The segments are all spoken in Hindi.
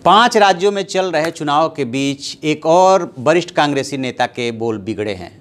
5 राज्यों में चल रहे चुनाव के बीच एक और वरिष्ठ कांग्रेसी नेता के बोल बिगड़े हैं।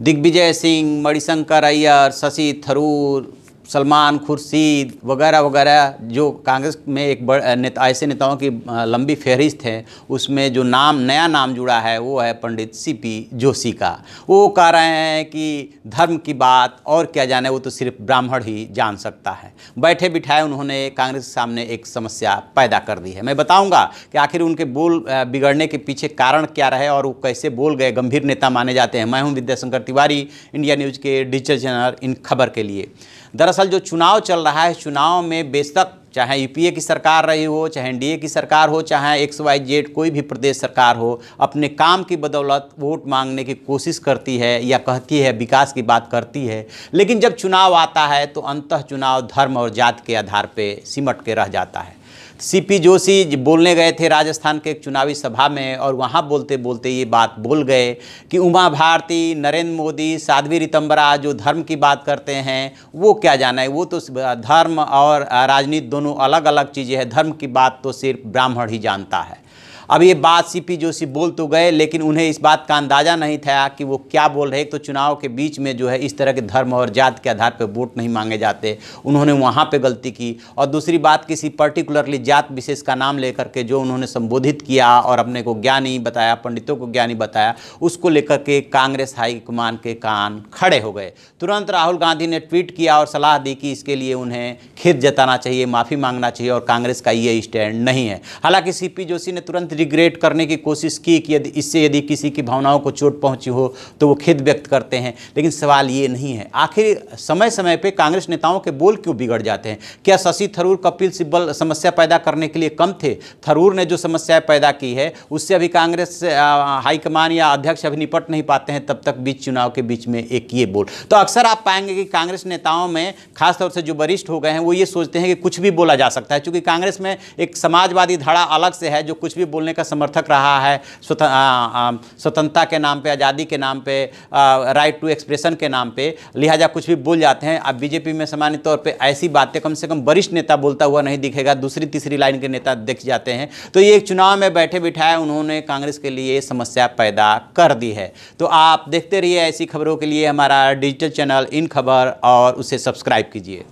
दिग्विजय सिंह, मणिशंकर अय्यर, शशि थरूर, सलमान खुर्शीद वगैरह वगैरह जो कांग्रेस में एक ऐसे नेताओं की लंबी फहरिस्त है, उसमें जो नया नाम जुड़ा है वो है पंडित सीपी जोशी का। वो कह रहे हैं कि धर्म की बात और क्या जाने, वो तो सिर्फ ब्राह्मण ही जान सकता है। बैठे बिठाए उन्होंने कांग्रेस के सामने एक समस्या पैदा कर दी है। मैं बताऊंगा कि आखिर उनके बोल बिगड़ने के पीछे कारण क्या रहे और वो कैसे बोल गए। गंभीर नेता माने जाते हैं। मैं हूं विद्याशंकर तिवारी, इंडिया न्यूज़ के डिजिटल चैनल इन खबर के लिए। दरअसल जो चुनाव चल रहा है, चुनाव में बेशक चाहे यूपीए की सरकार रही हो, चाहे एनडीए की सरकार हो, चाहे XYZ कोई भी प्रदेश सरकार हो, अपने काम की बदौलत वोट मांगने की कोशिश करती है या कहती है विकास की बात करती है, लेकिन जब चुनाव आता है तो अंततः चुनाव धर्म और जात के आधार पर सिमट के रह जाता है। सीपी जोशी बोलने गए थे राजस्थान के एक चुनावी सभा में और वहाँ बोलते बोलते ये बात बोल गए कि उमा भारती, नरेंद्र मोदी, साध्वी रितंबरा जो धर्म की बात करते हैं वो क्या जाना है, वो तो धर्म और राजनीति दोनों अलग अलग चीज़ें हैं, धर्म की बात तो सिर्फ ब्राह्मण ही जानता है। अब ये बात सीपी जोशी बोल तो गए, लेकिन उन्हें इस बात का अंदाज़ा नहीं था कि वो क्या बोल रहे। एक तो चुनाव के बीच में जो है इस तरह के धर्म और जात के आधार पर वोट नहीं मांगे जाते, उन्होंने वहाँ पे गलती की। और दूसरी बात, किसी पर्टिकुलरली जात विशेष का नाम लेकर के जो उन्होंने संबोधित किया और अपने को ज्ञानी बताया, पंडितों को ज्ञानी बताया, उसको लेकर के कांग्रेस हाईकमान के कान खड़े हो गए। तुरंत राहुल गांधी ने ट्वीट किया और सलाह दी कि इसके लिए उन्हें खेद जताना चाहिए, माफ़ी मांगना चाहिए और कांग्रेस का ये स्टैंड नहीं है। हालांकि सीपी जोशी ने तुरंत रिग्रेट करने की कोशिश की कि यदि किसी की भावनाओं को चोट पहुंची हो तो वो खेद व्यक्त करते हैं, लेकिन सवाल ये नहीं है। आखिर समय समय पे कांग्रेस नेताओं के बोल क्यों बिगड़ जाते हैं? क्या शशि थरूर, कपिल सिब्बल समस्या पैदा करने के लिए कम थे? थरूर ने जो समस्या पैदा की है उससे अभी कांग्रेस हाईकमान या अध्यक्ष अभी निपट नहीं पाते हैं, तब तक बीच चुनाव के बीच में एक ये बोल। तो अक्सर आप पाएंगे कि कांग्रेस नेताओं में खासतौर से जो वरिष्ठ हो गए हैं वो ये सोचते हैं कि कुछ भी बोला जा सकता है, क्योंकि कांग्रेस में एक समाजवादी धड़ा अलग से है जो कुछ भी बोलने का समर्थक रहा है, स्वतंत्रता के नाम पे, आज़ादी के नाम पे, राइट टू एक्सप्रेशन के नाम पे, लिहाजा कुछ भी बोल जाते हैं। अब बीजेपी में सामान्य तौर पे ऐसी बातें कम से कम वरिष्ठ नेता बोलता हुआ नहीं दिखेगा, दूसरी तीसरी लाइन के नेता दिख जाते हैं। तो ये एक चुनाव में बैठे बिठाए उन्होंने कांग्रेस के लिए समस्या पैदा कर दी है। तो आप देखते रहिए ऐसी खबरों के लिए हमारा डिजिटल चैनल इन खबर और उसे सब्सक्राइब कीजिए।